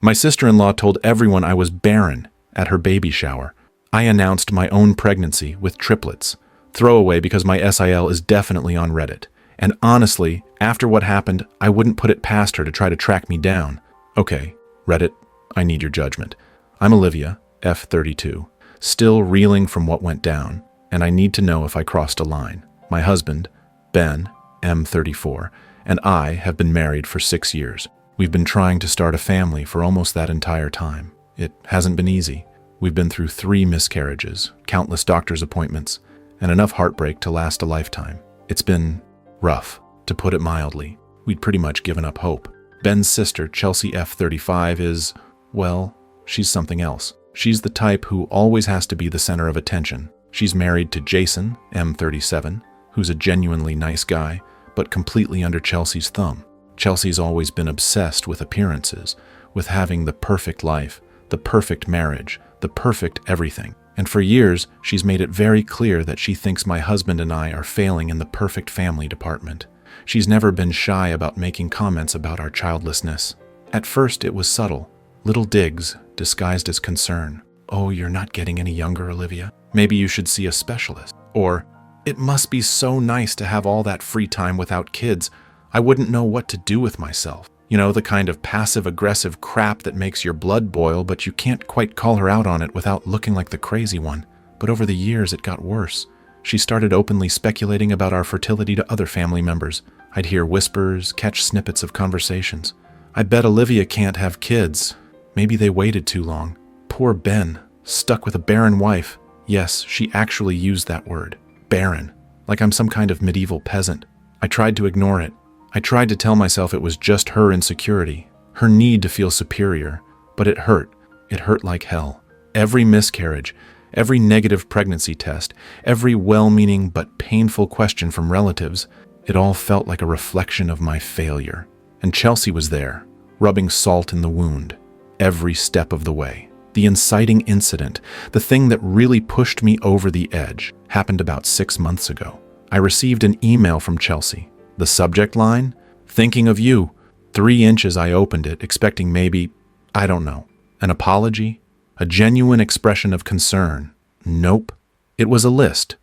My sister-in-law told everyone I was barren at her baby shower. I announced my own pregnancy with triplets. Throwaway because my SIL is definitely on Reddit. And honestly, after what happened, I wouldn't put it past her to try to track me down. Okay, Reddit, I need your judgment. I'm Olivia, F32, still reeling from what went down, and I need to know if I crossed a line. My husband, Ben, M34, and I have been married for 6 years. We've been trying to start a family for almost that entire time. It hasn't been easy. We've been through 3 miscarriages, countless doctor's appointments, and enough heartbreak to last a lifetime. It's been rough, to put it mildly. We'd pretty much given up hope. Ben's sister, Chelsea F35, is, well, she's something else. She's the type who always has to be the center of attention. She's married to Jason, M37, who's a genuinely nice guy, but completely under Chelsea's thumb. Chelsea's always been obsessed with appearances, with having the perfect life, the perfect marriage, the perfect everything. And for years, she's made it very clear that she thinks my husband and I are failing in the perfect family department. She's never been shy about making comments about our childlessness. At first, it was subtle, little digs disguised as concern. Oh, you're not getting any younger, Olivia. Maybe you should see a specialist. Or, it must be so nice to have all that free time without kids. I wouldn't know what to do with myself. You know, the kind of passive-aggressive crap that makes your blood boil, but you can't quite call her out on it without looking like the crazy one. But over the years, it got worse. She started openly speculating about our fertility to other family members. I'd hear whispers, catch snippets of conversations. I bet Olivia can't have kids. Maybe they waited too long. Poor Ben, stuck with a barren wife. Yes, she actually used that word. Barren. Like I'm some kind of medieval peasant. I tried to ignore it. I tried to tell myself it was just her insecurity, her need to feel superior, but it hurt. It hurt like hell. Every miscarriage, every negative pregnancy test, every well-meaning but painful question from relatives, it all felt like a reflection of my failure. And Chelsea was there, rubbing salt in the wound, every step of the way. The inciting incident, the thing that really pushed me over the edge, happened about 6 months ago. I received an email from Chelsea. The subject line? Thinking of you. 3 inches I opened it, expecting maybe, I don't know, an apology? A genuine expression of concern. Nope. It was a list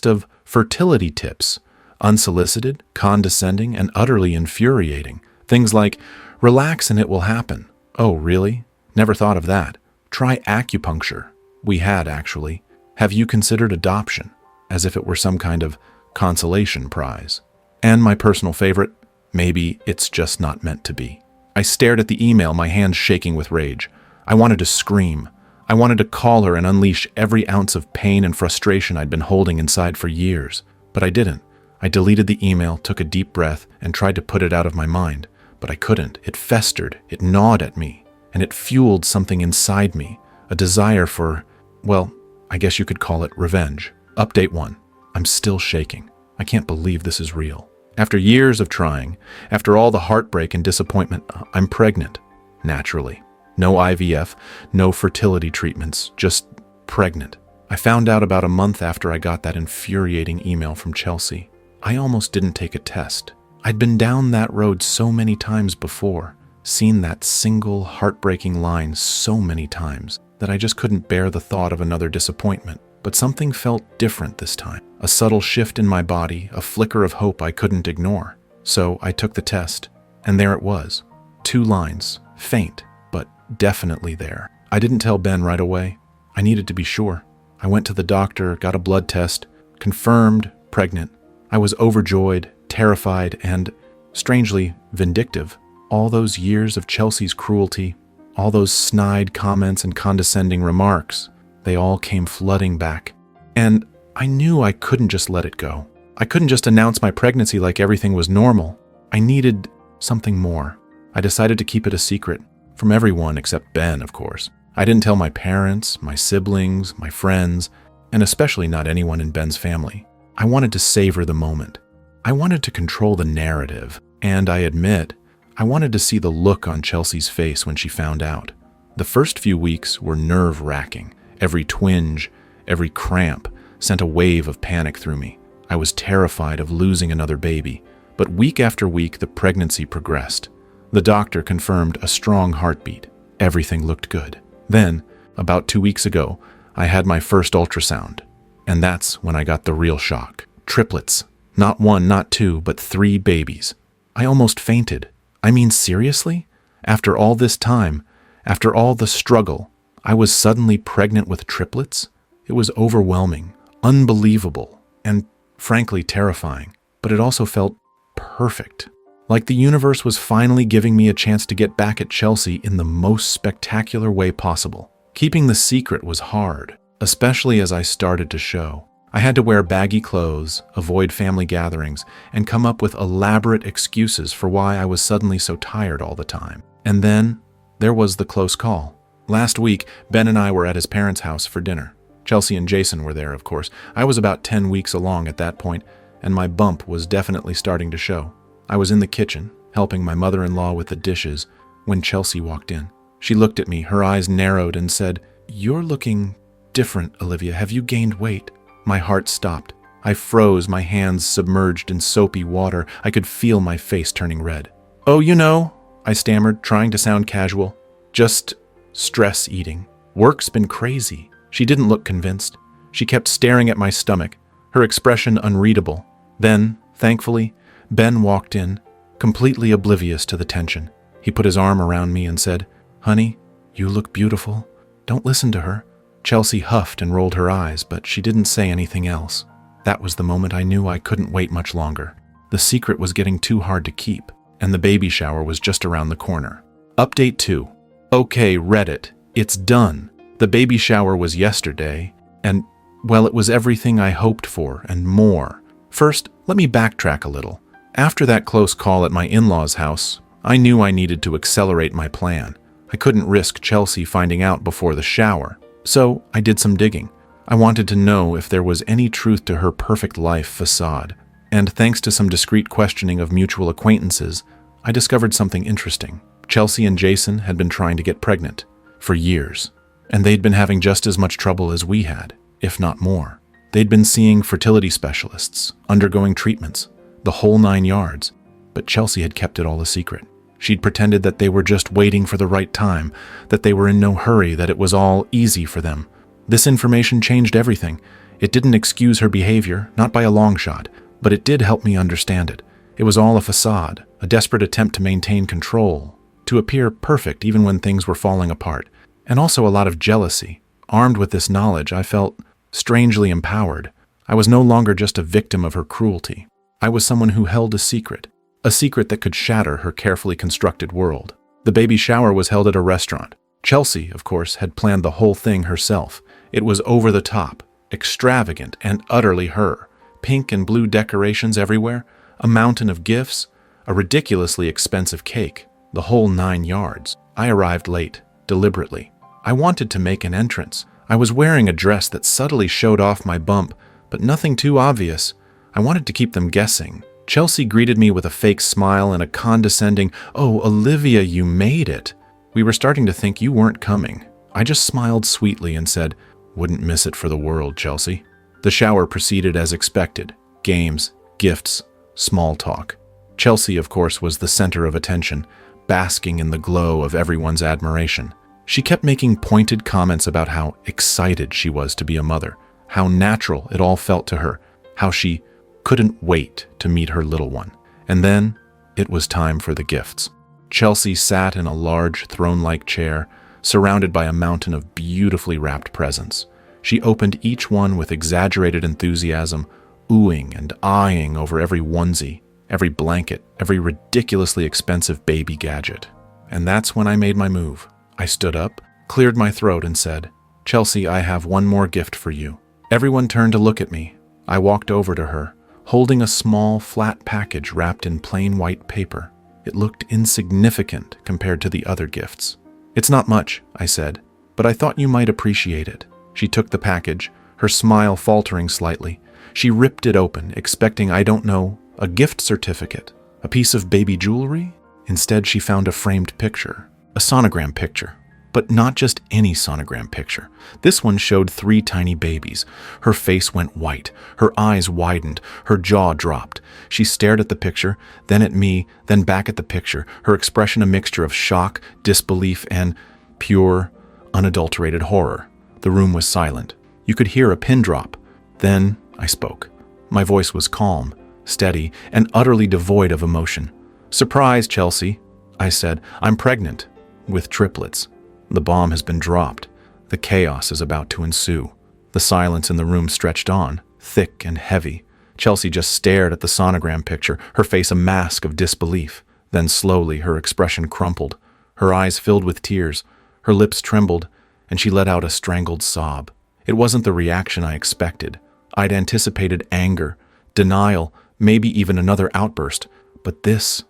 of fertility tips. Unsolicited, condescending, and utterly infuriating. Things like, relax and it will happen. Oh, really? Never thought of that. Try acupuncture. We had, actually. Have you considered adoption? As if it were some kind of consolation prize. And my personal favorite, maybe it's just not meant to be. I stared at the email, my hands shaking with rage. I wanted to scream. I wanted to call her and unleash every ounce of pain and frustration I'd been holding inside for years. But I didn't. I deleted the email, took a deep breath, and tried to put it out of my mind. But I couldn't. It festered. It gnawed at me. And it fueled something inside me. A desire for, well, I guess you could call it revenge. Update 1. I'm still shaking. I can't believe this is real. After years of trying, after all the heartbreak and disappointment, I'm pregnant. Naturally. No IVF, no fertility treatments, just pregnant. I found out about a month after I got that infuriating email from Chelsea. I almost didn't take a test. I'd been down that road so many times before, seen that single heartbreaking line so many times, that I just couldn't bear the thought of another disappointment. But something felt different this time. A subtle shift in my body, a flicker of hope I couldn't ignore. So I took the test, and there it was. 2 lines, faint, but definitely there. I didn't tell Ben right away. I needed to be sure. I went to the doctor, got a blood test, confirmed pregnant. I was overjoyed, terrified, and, strangely, vindictive. All those years of Chelsea's cruelty, all those snide comments and condescending remarks, they all came flooding back. And I knew I couldn't just let it go. I couldn't just announce my pregnancy like everything was normal. I needed something more. I decided to keep it a secret, from everyone except Ben, of course. I didn't tell my parents, my siblings, my friends, and especially not anyone in Ben's family. I wanted to savor the moment. I wanted to control the narrative, and I admit, I wanted to see the look on Chelsea's face when she found out. The first few weeks were nerve-wracking. Every twinge, every cramp sent a wave of panic through me. I was terrified of losing another baby, but week after week the pregnancy progressed. The doctor confirmed a strong heartbeat. Everything looked good. Then, about 2 weeks ago, I had my first ultrasound. And that's when I got the real shock. Triplets. Not one, not two, but 3 babies. I almost fainted. I mean, seriously? After all this time, after all the struggle, I was suddenly pregnant with triplets? It was overwhelming, unbelievable, and frankly terrifying. But it also felt perfect. Like the universe was finally giving me a chance to get back at Chelsea in the most spectacular way possible. Keeping the secret was hard, especially as I started to show. I had to wear baggy clothes, avoid family gatherings, and come up with elaborate excuses for why I was suddenly so tired all the time. And then, there was the close call. Last week, Ben and I were at his parents' house for dinner. Chelsea and Jason were there, of course. I was about 10 weeks along at that point, and my bump was definitely starting to show. I was in the kitchen, helping my mother-in-law with the dishes, when Chelsea walked in. She looked at me, her eyes narrowed, and said, "You're looking different, Olivia. Have you gained weight?" My heart stopped. I froze, my hands submerged in soapy water. I could feel my face turning red. "Oh, you know," I stammered, trying to sound casual. "Just stress eating. Work's been crazy." She didn't look convinced. She kept staring at my stomach, her expression unreadable. Then, thankfully, Ben walked in, completely oblivious to the tension. He put his arm around me and said, "Honey, you look beautiful. Don't listen to her." Chelsea huffed and rolled her eyes, but she didn't say anything else. That was the moment I knew I couldn't wait much longer. The secret was getting too hard to keep, and the baby shower was just around the corner. Update 2. Okay, Reddit. It's done. The baby shower was yesterday, and, well, it was everything I hoped for and more. First, let me backtrack a little. After that close call at my in-laws' house, I knew I needed to accelerate my plan. I couldn't risk Chelsea finding out before the shower. So I did some digging. I wanted to know if there was any truth to her perfect life facade. And thanks to some discreet questioning of mutual acquaintances, I discovered something interesting. Chelsea and Jason had been trying to get pregnant for years. And they'd been having just as much trouble as we had, if not more. They'd been seeing fertility specialists, undergoing treatments, the whole 9 yards. But Chelsea had kept it all a secret. She'd pretended that they were just waiting for the right time, that they were in no hurry, that it was all easy for them. This information changed everything. It didn't excuse her behavior, not by a long shot, but it did help me understand it. It was all a facade, a desperate attempt to maintain control, to appear perfect even when things were falling apart, and also a lot of jealousy. Armed with this knowledge, I felt strangely empowered. I was no longer just a victim of her cruelty. I was someone who held a secret that could shatter her carefully constructed world. The baby shower was held at a restaurant. Chelsea, of course, had planned the whole thing herself. It was over the top, extravagant, and utterly her. Pink and blue decorations everywhere, a mountain of gifts, a ridiculously expensive cake, the whole 9 yards. I arrived late, deliberately. I wanted to make an entrance. I was wearing a dress that subtly showed off my bump, but nothing too obvious. I wanted to keep them guessing. Chelsea greeted me with a fake smile and a condescending, "Oh, Olivia, you made it." We were starting to think you weren't coming. I just smiled sweetly and said, "Wouldn't miss it for the world, Chelsea." The shower proceeded as expected. Games, gifts, small talk. Chelsea, of course, was the center of attention, basking in the glow of everyone's admiration. She kept making pointed comments about how excited she was to be a mother, how natural it all felt to her, how she couldn't wait to meet her little one. And then it was time for the gifts. Chelsea sat in a large throne-like chair, surrounded by a mountain of beautifully wrapped presents. She opened each one with exaggerated enthusiasm, oohing and eyeing over every onesie, every blanket, every ridiculously expensive baby gadget. And that's when I made my move. I stood up, cleared my throat, and said, "Chelsea, I have one more gift for you." Everyone turned to look at me. I walked over to her, holding a small, flat package wrapped in plain white paper. It looked insignificant compared to the other gifts. "It's not much," I said, "but I thought you might appreciate it." She took the package, her smile faltering slightly. She ripped it open, expecting, I don't know, a gift certificate, a piece of baby jewelry. Instead, she found a framed picture, a sonogram picture. But not just any sonogram picture. This one showed 3 tiny babies. Her face went white, her eyes widened, her jaw dropped. She stared at the picture, then at me, then back at the picture, her expression a mixture of shock, disbelief, and Pure, unadulterated horror. The room was silent. You could hear a pin drop. Then I spoke. My voice was calm, steady, and utterly devoid of emotion. "Surprise, Chelsea," I said. "I'm pregnant. With triplets. The bomb has been dropped. The chaos is about to ensue." The silence in the room stretched on, thick and heavy. Chelsea just stared at the sonogram picture, her face a mask of disbelief. Then slowly her expression crumpled. Her eyes filled with tears. Her lips trembled, and she let out a strangled sob. It wasn't the reaction I expected. I'd anticipated anger, denial, maybe even another outburst. But this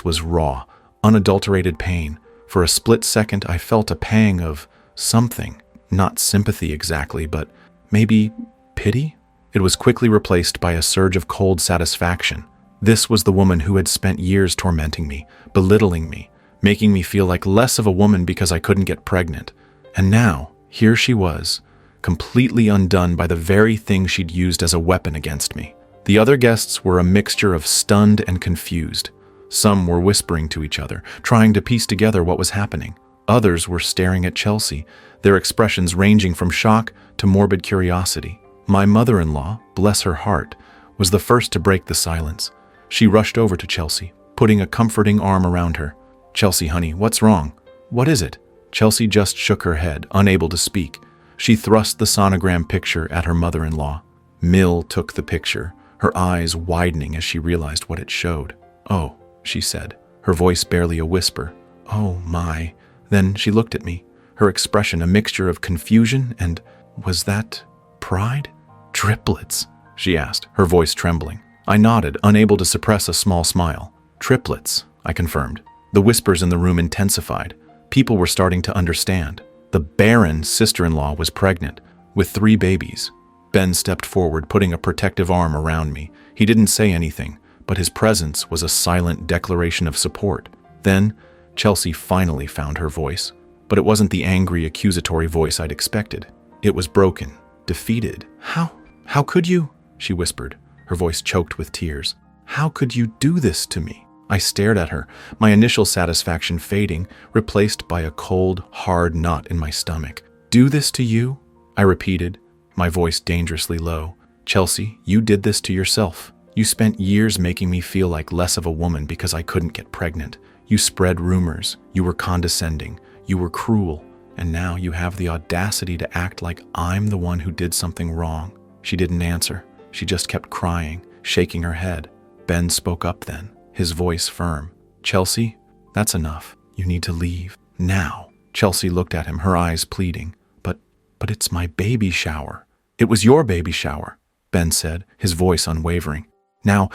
was raw, unadulterated pain. For a split second, I felt a pang of something. Not sympathy exactly, but maybe pity? It was quickly replaced by a surge of cold satisfaction. This was the woman who had spent years tormenting me, belittling me, making me feel like less of a woman because I couldn't get pregnant. And now, here she was, completely undone by the very thing she'd used as a weapon against me. The other guests were a mixture of stunned and confused. Some were whispering to each other, trying to piece together what was happening. Others were staring at Chelsea, their expressions ranging from shock to morbid curiosity. My mother-in-law, bless her heart, was the first to break the silence. She rushed over to Chelsea, putting a comforting arm around her. "Chelsea, honey, what's wrong? What is it?" Chelsea just shook her head, unable to speak. She thrust the sonogram picture at her mother-in-law. Mill took the picture, her eyes widening as she realized what it showed. "Oh," she said, her voice barely a whisper. "Oh, my." Then she looked at me, her expression a mixture of confusion and, was that pride? "Triplets?" she asked, her voice trembling. I nodded, unable to suppress a small smile. "Triplets," I confirmed. The whispers in the room intensified. People were starting to understand. The BARREN sister-in-law was pregnant, with 3 babies. Ben stepped forward, putting a protective arm around me. He didn't say anything, but his presence was a silent declaration of support. Then, Chelsea finally found her voice. But it wasn't the angry, accusatory voice I'd expected. It was broken, defeated. How could you?" she whispered, her voice choked with tears. "How could you do this to me?" I stared at her, my initial satisfaction fading, replaced by a cold, hard knot in my stomach. "Do this to you?" I repeated, my voice dangerously low. "Chelsea, you did this to yourself. You spent years making me feel like less of a woman because I couldn't get pregnant. You spread rumors, you were condescending, you were cruel, and now you have the audacity to act like I'm the one who did something wrong." She didn't answer. She just kept crying, shaking her head. Ben spoke up then, his voice firm. "Chelsea, that's enough. You need to leave. Now." Chelsea looked at him, her eyes pleading. But it's my baby shower." "It was your baby shower," Ben said, his voice unwavering. "Now,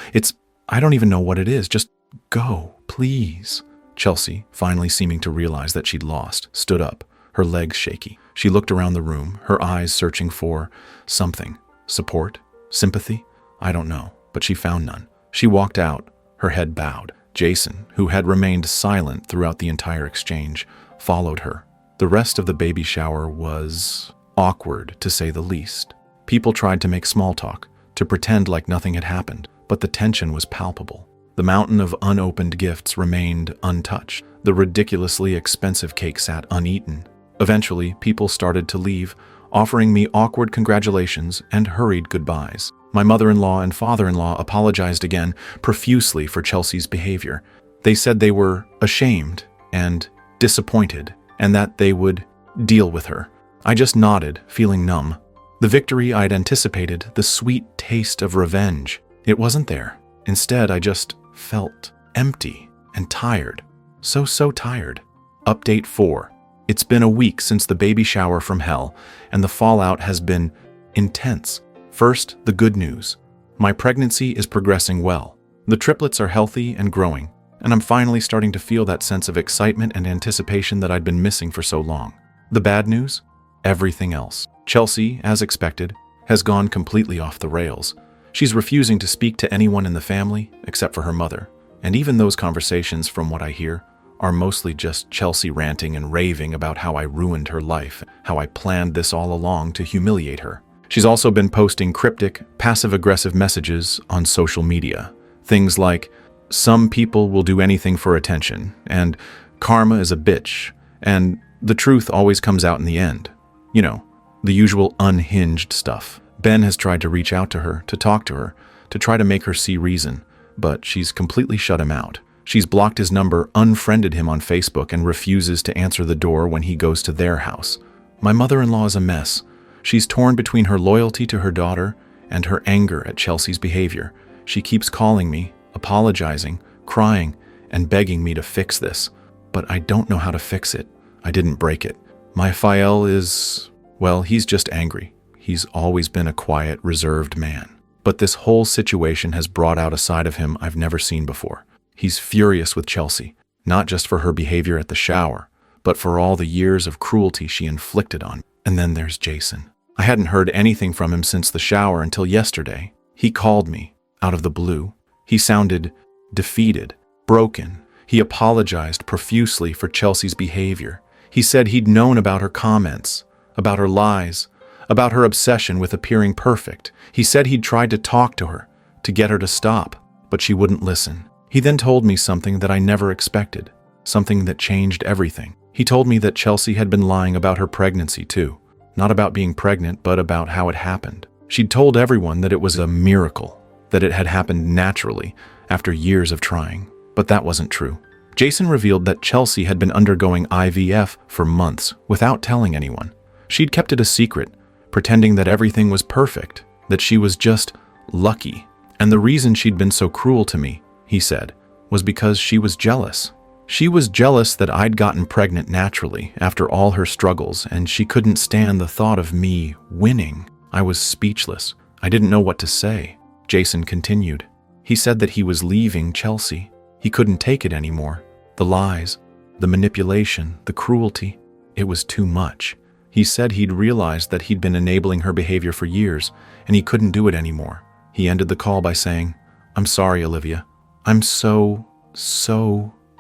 I don't even know what it is. Just go, please." Chelsea, finally seeming to realize that she'd lost, stood up, her legs shaky. She looked around the room, her eyes searching for something. Support? Sympathy? I don't know, but she found none. She walked out, her head bowed. Jason, who had remained silent throughout the entire exchange, followed her. The rest of the baby shower was awkward, to say the least. People tried to make small talk, to pretend like nothing had happened, but the tension was palpable. The mountain of unopened gifts remained untouched. The ridiculously expensive cake sat uneaten. Eventually, people started to leave, offering me awkward congratulations and hurried goodbyes. My mother-in-law and father-in-law apologized again profusely for Chelsea's behavior. They said they were ashamed and disappointed, and that they would deal with her. I just nodded, feeling numb. The victory I'd anticipated, the sweet taste of revenge, it wasn't there. Instead, I just felt empty and tired. So tired. Update 4. It's been a week since the baby shower from hell, and the fallout has been intense. First, the good news. My pregnancy is progressing well. The triplets are healthy and growing, and I'm finally starting to feel that sense of excitement and anticipation that I'd been missing for so long. The bad news? Everything else. Chelsea, as expected, has gone completely off the rails. She's refusing to speak to anyone in the family except for her mother. And even those conversations, from what I hear, are mostly just Chelsea ranting and raving about how I ruined her life, how I planned this all along to humiliate her. She's also been posting cryptic, passive-aggressive messages on social media. Things like, "Some people will do anything for attention," and "Karma is a bitch," and The truth always comes out in the end. You know, the usual unhinged stuff. Ben has tried to reach out to her, to talk to her, to try to make her see reason, but she's completely shut him out. She's blocked his number, unfriended him on Facebook, and refuses to answer the door when he goes to their house. My mother-in-law is a mess. She's torn between her loyalty to her daughter and her anger at Chelsea's behavior. She keeps calling me, apologizing, crying, and begging me to fix this. But I don't know how to fix it. I didn't break it. My Fael is, well, he's just angry. He's always been a quiet, reserved man. But this whole situation has brought out a side of him I've never seen before. He's furious with Chelsea, not just for her behavior at the shower, but for all the years of cruelty she inflicted on me. And then there's Jason. I hadn't heard anything from him since the shower until yesterday. He called me, out of the blue. He sounded defeated, broken. He apologized profusely for Chelsea's behavior. He said he'd known about her comments, about her lies, about her obsession with appearing perfect. He said he'd tried to talk to her, to get her to stop, but she wouldn't listen. He then told me something that I never expected, something that changed everything. He told me that Chelsea had been lying about her pregnancy too. Not about being pregnant, but about how it happened. She'd told everyone that it was a miracle, that it had happened naturally, after years of trying. But that wasn't true. Jason revealed that Chelsea had been undergoing IVF for months without telling anyone. She'd kept it a secret, pretending that everything was perfect, that she was just lucky. And the reason she'd been so cruel to me, he said, was because she was jealous. She was jealous that I'd gotten pregnant naturally after all her struggles, and she couldn't stand the thought of me winning. I was speechless. I didn't know what to say. Jason continued. He said that he was leaving Chelsea. He couldn't take it anymore. The lies, the manipulation, the cruelty. It was too much. He said he'd realized that he'd been enabling her behavior for years, and he couldn't do it anymore. He ended the call by saying, "I'm sorry, Olivia. I'm so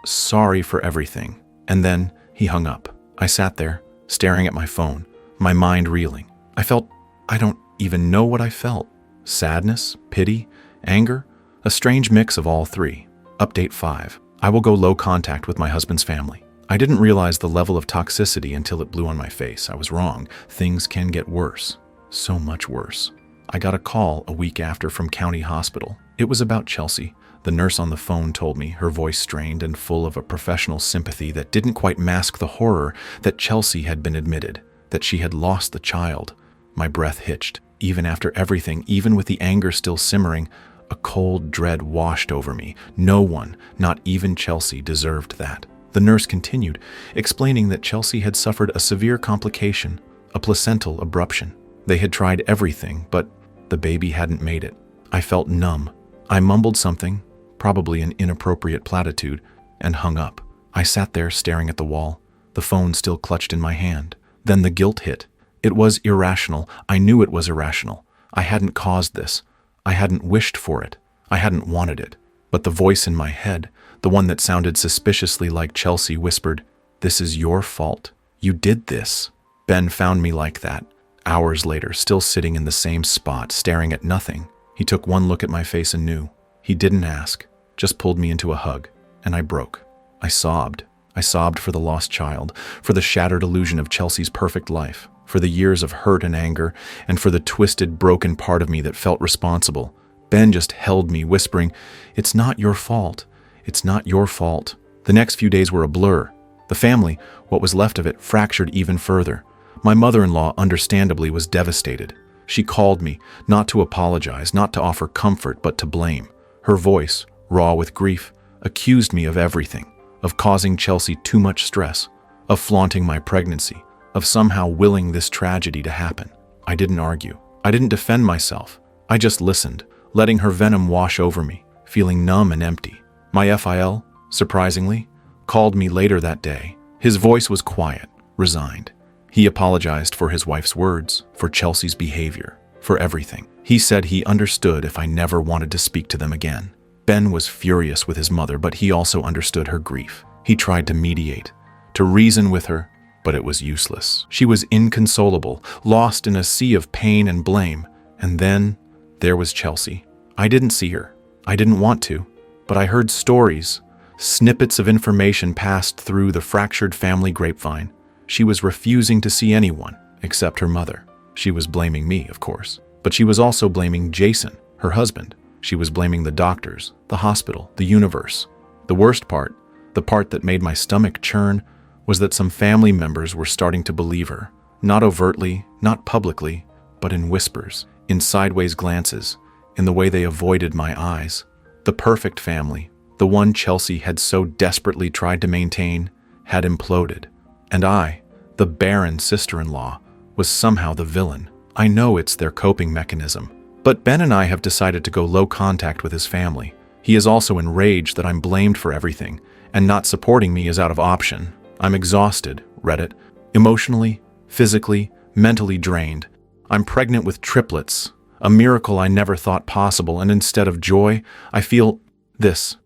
sorry for everything." And then he hung up. I sat there, staring at my phone, my mind reeling. I don't even know what I felt. Sadness, pity, anger, a strange mix of all three. Update 5. I will go low contact with my husband's family. I didn't realize the level of toxicity until it blew on my face. I was wrong. Things can get worse. So much worse. I got a call a week after from County Hospital. It was about Chelsea. The nurse on the phone told me, her voice strained and full of a professional sympathy that didn't quite mask the horror, that Chelsea had been admitted, that she had lost the child. My breath hitched. Even after everything, even with the anger still simmering, a cold dread washed over me. No one, not even Chelsea, deserved that. The nurse continued, explaining that Chelsea had suffered a severe complication, a placental abruption. They had tried everything, but the baby hadn't made it. I felt numb. I mumbled something, probably an inappropriate platitude, and hung up. I sat there staring at the wall, the phone still clutched in my hand. Then the guilt hit. It was irrational. I knew it was irrational. I hadn't caused this. I hadn't wished for it. I hadn't wanted it. But the voice in my head, the one that sounded suspiciously like Chelsea, whispered, "This is your fault. You did this." Ben found me like that, hours later, still sitting in the same spot, staring at nothing. He took one look at my face and knew. He didn't ask, just pulled me into a hug, and I broke. I sobbed. I sobbed for the lost child, for the shattered illusion of Chelsea's perfect life, for the years of hurt and anger, and for the twisted, broken part of me that felt responsible. Ben just held me, whispering, "It's not your fault. It's not your fault." The next few days were a blur. The family, what was left of it, fractured even further. My mother-in-law, understandably, was devastated. She called me, not to apologize, not to offer comfort, but to blame. Her voice, raw with grief, accused me of everything, of causing Chelsea too much stress, of flaunting my pregnancy, of somehow willing this tragedy to happen. I didn't argue. I didn't defend myself. I just listened, letting her venom wash over me, feeling numb and empty. My FIL, surprisingly, called me later that day. His voice was quiet, resigned. He apologized for his wife's words, for Chelsea's behavior, for everything. He said he understood if I never wanted to speak to them again. Ben was furious with his mother, but he also understood her grief. He tried to mediate, to reason with her, but it was useless. She was inconsolable, lost in a sea of pain and blame. And then there was Chelsea. I didn't see her. I didn't want to, but I heard stories. Snippets of information passed through the fractured family grapevine. She was refusing to see anyone except her mother. She was blaming me, of course. But she was also blaming Jason, her husband. She was blaming the doctors, the hospital, the universe. The worst part, the part that made my stomach churn, was that some family members were starting to believe her. Not overtly, not publicly, but in whispers, in sideways glances, in the way they avoided my eyes. The perfect family, the one Chelsea had so desperately tried to maintain, had imploded. And I, the barren sister-in-law, was somehow the villain. I know it's their coping mechanism. But Ben and I have decided to go low contact with his family. He is also enraged that I'm blamed for everything, and not supporting me is out of option. I'm exhausted, Reddit. Emotionally, physically, mentally drained. I'm pregnant with triplets, a miracle I never thought possible, and instead of joy, I feel this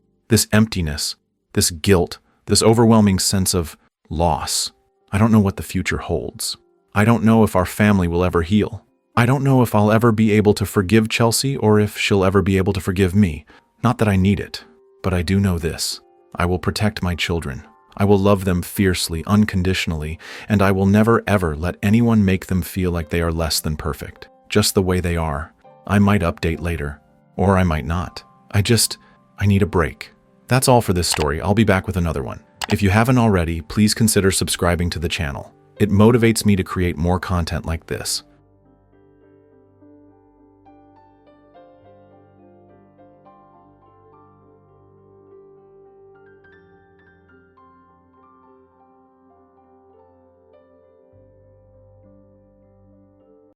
emptiness, this guilt, this overwhelming sense of loss. I don't know what the future holds. I don't know if our family will ever heal. I don't know if I'll ever be able to forgive Chelsea or if she'll ever be able to forgive me. Not that I need it, but I do know this. I will protect my children. I will love them fiercely, unconditionally, and I will never ever let anyone make them feel like they are less than perfect, just the way they are. I might update later, or I might not. I need a break. That's all for this story. I'll be back with another one. If you haven't already, please consider subscribing to the channel. It motivates me to create more content like this.